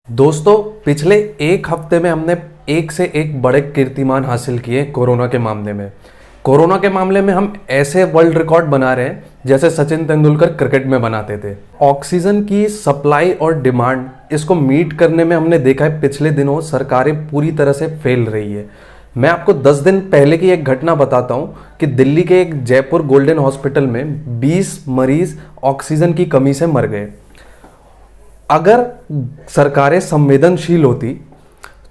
दोस्तों, पिछले एक हफ्ते में हमने एक से एक बड़े कीर्तिमान हासिल किए कोरोना के मामले में। कोरोना के मामले में हम ऐसे वर्ल्ड रिकॉर्ड बना रहे हैं जैसे सचिन तेंदुलकर क्रिकेट में बनाते थे। ऑक्सीजन की सप्लाई और डिमांड इसको मीट करने में हमने देखा है पिछले दिनों सरकारें पूरी तरह से फेल रही है। मैं आपको 10 दिन पहले की एक घटना बताता हूं कि दिल्ली के एक जयपुर गोल्डन हॉस्पिटल में 20 मरीज ऑक्सीजन की कमी से मर गए। अगर सरकारें संवेदनशील होती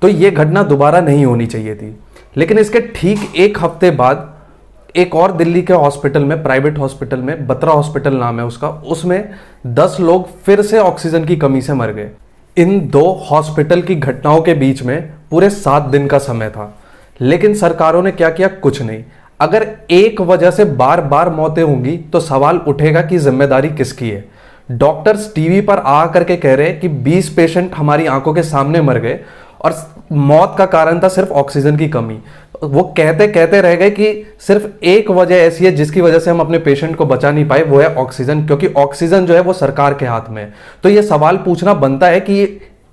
तो ये घटना दोबारा नहीं होनी चाहिए थी, लेकिन इसके ठीक एक हफ्ते बाद एक और दिल्ली के हॉस्पिटल में, प्राइवेट हॉस्पिटल में, बत्रा हॉस्पिटल नाम है उसका, उसमें 10 लोग फिर से ऑक्सीजन की कमी से मर गए। इन दो हॉस्पिटल की घटनाओं के बीच में पूरे 7 दिन का समय था, लेकिन सरकारों ने क्या किया? कुछ नहीं। अगर एक वजह से बार बार मौतें होंगी तो सवाल उठेगा कि जिम्मेदारी किसकी है। डॉक्टर्स टीवी पर आ करके कह रहे हैं कि 20 पेशेंट हमारी आंखों के सामने मर गए और मौत का कारण था सिर्फ ऑक्सीजन की कमी। वो कहते कहते रह गए कि सिर्फ एक वजह ऐसी है जिसकी वजह से हम अपने पेशेंट को बचा नहीं पाए, वो है ऑक्सीजन, क्योंकि ऑक्सीजन जो है वो सरकार के हाथ में है। तो ये सवाल पूछना बनता है कि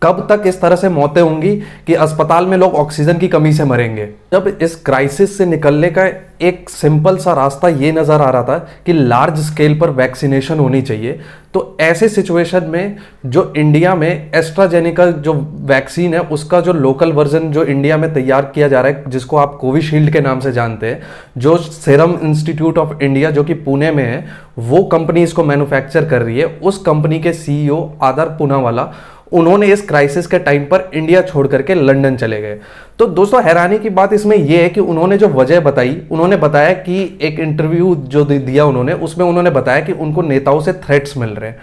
कब तक इस तरह से मौतें होंगी कि अस्पताल में लोग ऑक्सीजन की कमी से मरेंगे। जब इस क्राइसिस से निकलने का एक सिंपल सा रास्ता ये नजर आ रहा था कि लार्ज स्केल पर वैक्सीनेशन होनी चाहिए, तो ऐसे सिचुएशन में जो इंडिया में एस्ट्राजेनेका जो वैक्सीन है उसका जो लोकल वर्जन जो इंडिया में तैयार किया जा रहा है, जिसको आप कोविशील्ड के नाम से जानते हैं, जो सीरम इंस्टीट्यूट ऑफ इंडिया जो कि पुणे में है, वो कंपनी इसको मैन्युफैक्चर कर रही है। उस कंपनी के सीईओ आदर पूनावाला, उन्होंने इस क्राइसिस के टाइम पर इंडिया छोड़ करके लंदन चले गए। तो दोस्तों, हैरानी की बात इसमें यह है कि उन्होंने जो वजह बताई, उन्होंने बताया कि एक इंटरव्यू जो दिया उन्होंने, उसमें उन्होंने बताया कि उनको नेताओं से थ्रेट्स मिल रहे हैं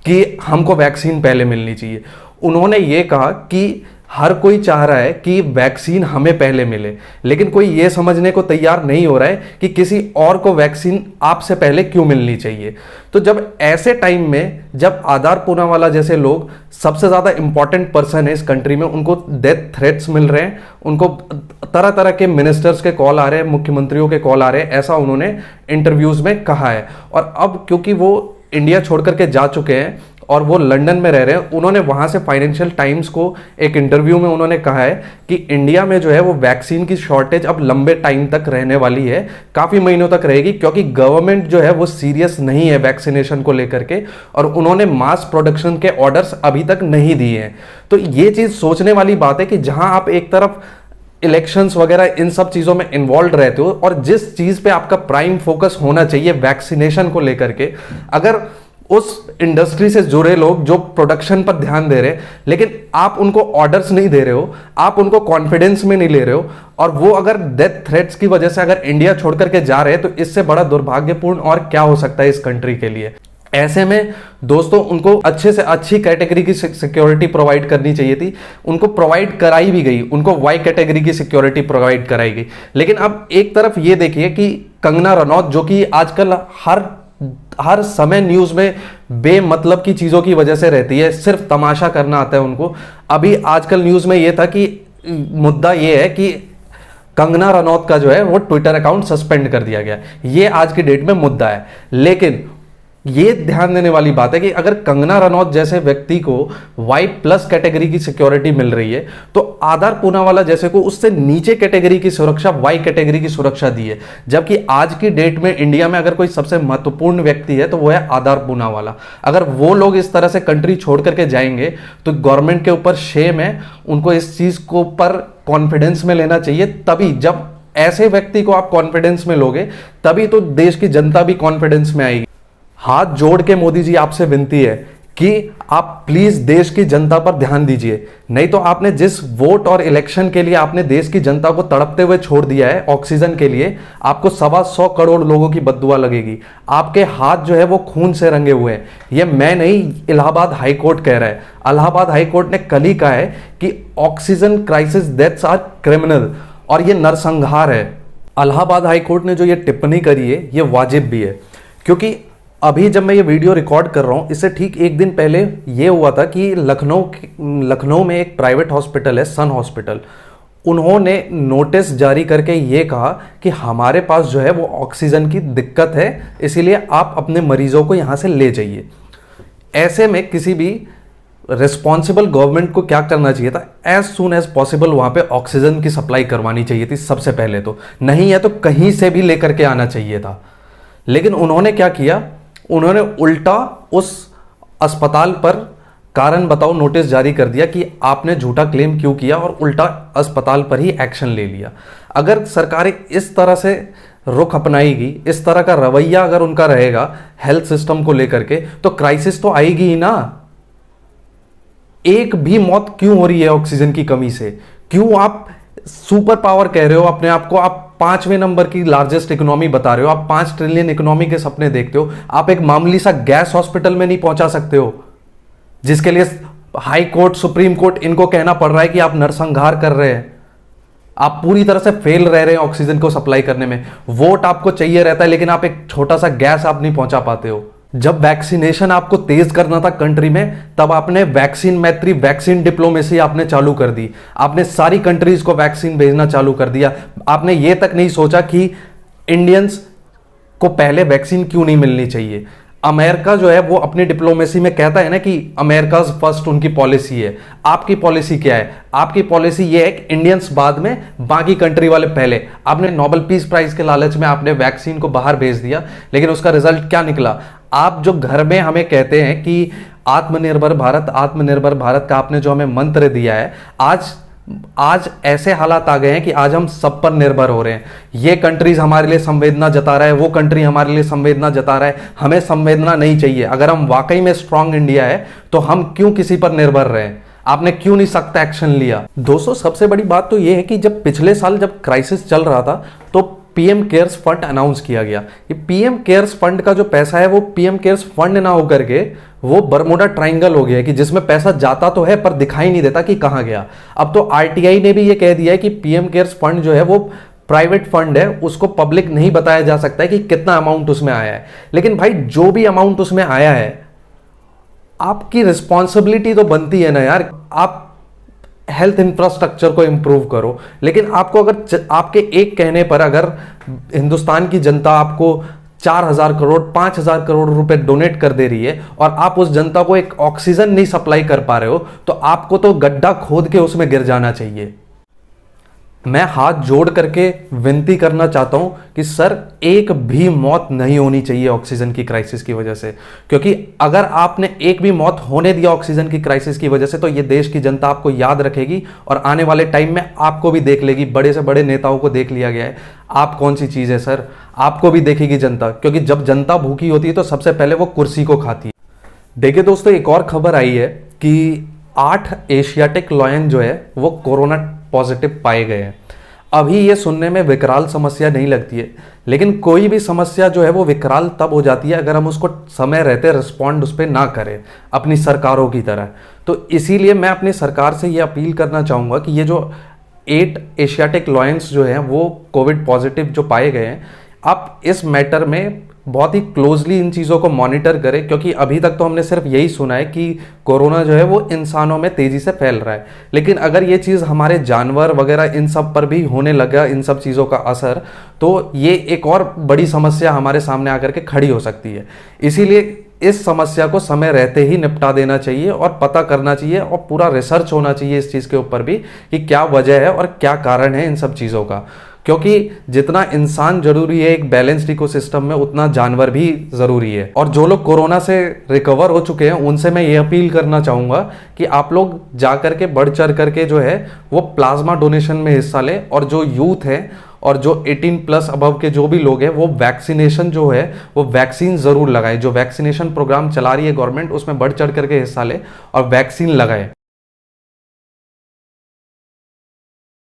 कि हमको वैक्सीन पहले मिलनी चाहिए। उन्होंने ये कहा कि हर कोई चाह रहा है कि वैक्सीन हमें पहले मिले, लेकिन कोई ये समझने को तैयार नहीं हो रहा है कि किसी और को वैक्सीन आपसे पहले क्यों मिलनी चाहिए। तो जब ऐसे टाइम में जब आधार पूनावाला जैसे लोग सबसे ज्यादा इंपॉर्टेंट पर्सन है इस कंट्री में, उनको डेथ थ्रेट्स मिल रहे हैं, उनको तरह तरह के मिनिस्टर्स के कॉल आ रहे हैं, मुख्यमंत्रियों के कॉल आ रहे हैं, ऐसा उन्होंने इंटरव्यूज में कहा है। और अब क्योंकि वो इंडिया छोड़ करके जा चुके हैं और वो लंदन में रह रहे हैं, उन्होंने वहां से फाइनेंशियल टाइम्स को एक इंटरव्यू में उन्होंने कहा है कि इंडिया में जो है वो वैक्सीन की शॉर्टेज अब लंबे टाइम तक रहने वाली है, काफी महीनों तक रहेगी, क्योंकि गवर्नमेंट जो है वो सीरियस नहीं है वैक्सीनेशन को लेकर के, और उन्होंने मास प्रोडक्शन के ऑर्डर्स अभी तक नहीं दिए हैं। तो ये चीज सोचने वाली बात है कि जहां आप एक तरफ इलेक्शंस वगैरह इन सब चीजों में इन्वॉल्व रहते हो और जिस चीज पे आपका प्राइम फोकस होना चाहिए वैक्सीनेशन को लेकर के, अगर उस इंडस्ट्री से जुड़े लोग जो प्रोडक्शन पर ध्यान दे रहे हैं लेकिन आप उनको ऑर्डर्स नहीं दे रहे हो, आप उनको कॉन्फिडेंस में नहीं ले रहे हो, और वो अगर डेथ थ्रेट्स की वजह से अगर इंडिया छोड़ करके जा रहे हैं, तो इससे बड़ा दुर्भाग्यपूर्ण और क्या हो सकता है इस कंट्री के लिए। ऐसे में दोस्तों, उनको अच्छे से अच्छी कैटेगरी की सिक्योरिटी प्रोवाइड करनी चाहिए थी, उनको प्रोवाइड कराई भी गई, उनको वाई कैटेगरी की सिक्योरिटी प्रोवाइड कराई गई। लेकिन अब एक तरफ ये देखिए कि कंगना रनौत, जो कि आजकल हर समय न्यूज में बेमतलब की चीजों की वजह से रहती है, सिर्फ तमाशा करना आता है उनको। अभी आजकल न्यूज में यह था कि मुद्दा यह है कि कंगना रनौत का जो है वो ट्विटर अकाउंट सस्पेंड कर दिया गया, ये आज की डेट में मुद्दा है। लेकिन ये ध्यान देने वाली बात है कि अगर कंगना रनौत जैसे व्यक्ति को वाई प्लस कैटेगरी की सिक्योरिटी मिल रही है, तो आधार पूनावाला जैसे को उससे नीचे कैटेगरी की सुरक्षा, वाई कैटेगरी की सुरक्षा दी है। जबकि आज की डेट में इंडिया में अगर कोई सबसे महत्वपूर्ण व्यक्ति है तो वो है आधार पूनावाला। अगर वो लोग इस तरह से कंट्री छोड़ करके जाएंगे तो गवर्नमेंट के ऊपर शेम है, उनको इस चीज को पर कॉन्फिडेंस में लेना चाहिए। तभी जब ऐसे व्यक्ति को आप कॉन्फिडेंस में लोगे, तभी तो देश की जनता भी कॉन्फिडेंस में आएगी। हाथ जोड़ के मोदी जी आपसे विनती है कि आप प्लीज देश की जनता पर ध्यान दीजिए, नहीं तो आपने जिस वोट और इलेक्शन के लिए आपने देश की जनता को तड़पते हुए छोड़ दिया है ऑक्सीजन के लिए, आपको 125 करोड़ लोगों की बद्दुआ लगेगी। आपके हाथ जो है वो खून से रंगे हुए हैं। ये मैं नहीं, इलाहाबाद हाईकोर्ट कह रहा है। इलाहाबाद हाईकोर्ट ने कल ही कहा है कि oxygen crisis deaths are criminal, और ये नरसंहार है। इलाहाबाद हाईकोर्ट ने जो ये टिप्पणी करी है ये वाजिब भी है, क्योंकि अभी जब मैं ये वीडियो रिकॉर्ड कर रहा हूँ, इससे ठीक एक दिन पहले ये हुआ था कि लखनऊ में एक प्राइवेट हॉस्पिटल है, सन हॉस्पिटल, उन्होंने नोटिस जारी करके ये कहा कि हमारे पास जो है वो ऑक्सीजन की दिक्कत है, इसीलिए आप अपने मरीजों को यहाँ से ले जाइए। ऐसे में किसी भी रिस्पॉन्सिबल गवर्नमेंट को क्या करना चाहिए था, एज सुन एज पॉसिबल वहाँ पे ऑक्सीजन की सप्लाई करवानी चाहिए थी सबसे पहले तो, नहीं है तो कहीं से भी लेकर के आना चाहिए था। लेकिन उन्होंने क्या किया, उन्होंने उल्टा उस अस्पताल पर कारण बताओ नोटिस जारी कर दिया कि आपने झूठा क्लेम क्यों किया, और उल्टा अस्पताल पर ही एक्शन ले लिया। अगर सरकारें इस तरह से रुख अपनाएगी, इस तरह का रवैया अगर उनका रहेगा हेल्थ सिस्टम को लेकर के, तो क्राइसिस तो आएगी ही ना। एक भी मौत क्यों हो रही है ऑक्सीजन की कमी से? क्यों आप सुपर पावर कह रहे हो अपने आप को, आप 5वें नंबर की लार्जेस्ट इकोनॉमी बता रहे हो, आप 5 ट्रिलियन इकोनॉमी के सपने देखते हो, आप एक मामूली सा गैस हॉस्पिटल में नहीं पहुंचा सकते हो, जिसके लिए हाई कोर्ट सुप्रीम कोर्ट इनको कहना पड़ रहा है कि आप नरसंहार कर रहे हैं, आप पूरी तरह से फेल रह रहे हैं ऑक्सीजन को सप्लाई करने में। वोट आपको चाहिए रहता है, लेकिन आप एक छोटा सा गैस आप नहीं पहुंचा पाते हो। जब वैक्सीनेशन आपको तेज करना था कंट्री में, तब आपने वैक्सीन मैत्री, वैक्सीन डिप्लोमेसी आपने चालू कर दी, आपने सारी कंट्रीज को वैक्सीन भेजना चालू कर दिया। आपने ये तक नहीं सोचा कि इंडियंस को पहले वैक्सीन क्यों नहीं मिलनी चाहिए। अमेरिका जो है वो अपनी डिप्लोमेसी में कहता है ना कि अमेरिका फर्स्ट उनकी पॉलिसी है। आपकी पॉलिसी क्या है? आपकी पॉलिसी ये है कि इंडियंस बाद में, बाकी कंट्री वाले पहले। आपने नोबेल पीस प्राइज के लालच में आपने वैक्सीन को बाहर भेज दिया, लेकिन उसका रिजल्ट क्या निकला? आप जो घर में हमें कहते हैं कि आत्मनिर्भर भारत का आपने जो हमें मंत्र दिया है, आज ऐसे हालात आ गए हैं कि आज हम सब पर निर्भर हो रहे हैं। ये कंट्रीज हमारे लिए संवेदना जता रहा है, वो कंट्री हमारे लिए संवेदना जता रहा है। हमें संवेदना नहीं चाहिए। अगर हम वाकई में स्ट्रांग इंडिया है तो हम क्यों किसी पर निर्भर रहे? आपने क्यों नहीं सख्त एक्शन लिया? दोस्तों, सबसे बड़ी बात तो ये है कि जब पिछले साल जब क्राइसिस चल रहा था तो पीएम केयर्स फंड अनाउंस किया गया। ये पीएम केयर्स फंड का जो पैसा है वो पीएम केयर्स फंड ना होकर के वो बरमोडा ट्रायंगल हो गया है कि जिसमें पैसा जाता तो है पर दिखाई नहीं देता कि कहां गया। अब तो आरटीआई ने भी ये कह दिया है कि पीएम केयर्स फंड जो है वो प्राइवेट फंड है, उसको पब्लिक नहीं बताया जा सकता है कि कितना अमाउंट उसमें आया है। लेकिन भाई, जो भी अमाउंट उसमें आया है, आपकी रिस्पॉन्सिबिलिटी तो बनती है ना यार। आप हेल्थ इंफ्रास्ट्रक्चर को इंप्रूव करो, लेकिन आपको अगर आपके एक कहने पर अगर हिंदुस्तान की जनता आपको 4,000 करोड़ 5,000 करोड़ रुपए डोनेट कर दे रही है और आप उस जनता को एक ऑक्सीजन नहीं सप्लाई कर पा रहे हो, तो आपको तो गड्ढा खोद के उसमें गिर जाना चाहिए। मैं हाथ जोड़ करके विनती करना चाहता हूं कि सर, एक भी मौत नहीं होनी चाहिए ऑक्सीजन की क्राइसिस की वजह से, क्योंकि अगर आपने एक भी मौत होने दिया ऑक्सीजन की क्राइसिस की वजह से, तो ये देश की जनता आपको याद रखेगी और आने वाले टाइम में आपको भी देख लेगी। बड़े से बड़े नेताओं को देख लिया गया है। आप कौन सी चीज है सर? आपको भी देखेगी जनता, क्योंकि जब जनता भूखी होती है तो सबसे पहले वो कुर्सी को खाती है। देखिए दोस्तों, एक और खबर आई है कि 8 एशियाटिक लॉयन जो है वो कोरोना पॉजिटिव पाए गए हैं। अभी ये सुनने में विकराल समस्या नहीं लगती है, लेकिन कोई भी समस्या जो है वो विकराल तब हो जाती है अगर हम उसको समय रहते रिस्पॉन्ड उस पर ना करें अपनी सरकारों की तरह। तो इसीलिए मैं अपनी सरकार से ये अपील करना चाहूँगा कि ये जो 8 एशियाटिक लॉयंस जो हैं वो कोविड पॉजिटिव जो पाए गए हैं, आप इस मैटर में बहुत ही क्लोजली इन चीज़ों को मॉनिटर करें, क्योंकि अभी तक तो हमने सिर्फ यही सुना है कि कोरोना जो है वो इंसानों में तेज़ी से फैल रहा है। लेकिन अगर ये चीज़ हमारे जानवर वगैरह इन सब पर भी होने लगा, इन सब चीज़ों का असर, तो ये एक और बड़ी समस्या हमारे सामने आकर के खड़ी हो सकती है। इसीलिए इस समस्या को समय रहते ही निपटा देना चाहिए और पता करना चाहिए और पूरा रिसर्च होना चाहिए इस चीज़ के ऊपर भी कि क्या वजह है और क्या कारण है इन सब चीज़ों का। क्योंकि जितना इंसान जरूरी है एक बैलेंस्ड इकोसिस्टम में, उतना जानवर भी जरूरी है। और जो लोग कोरोना से रिकवर हो चुके हैं उनसे मैं ये अपील करना चाहूँगा कि आप लोग जा करके बढ़ चढ़ करके जो है वो प्लाज्मा डोनेशन में हिस्सा लें, और जो यूथ है और जो 18+ अबव के जो भी लोग हैं वो वैक्सीनेशन जो है वो वैक्सीन ज़रूर लगाएं। जो वैक्सीनेशन प्रोग्राम चला रही है गवर्नमेंट, उसमें बढ़ चढ़ करके हिस्सा लें और वैक्सीन लगाएं।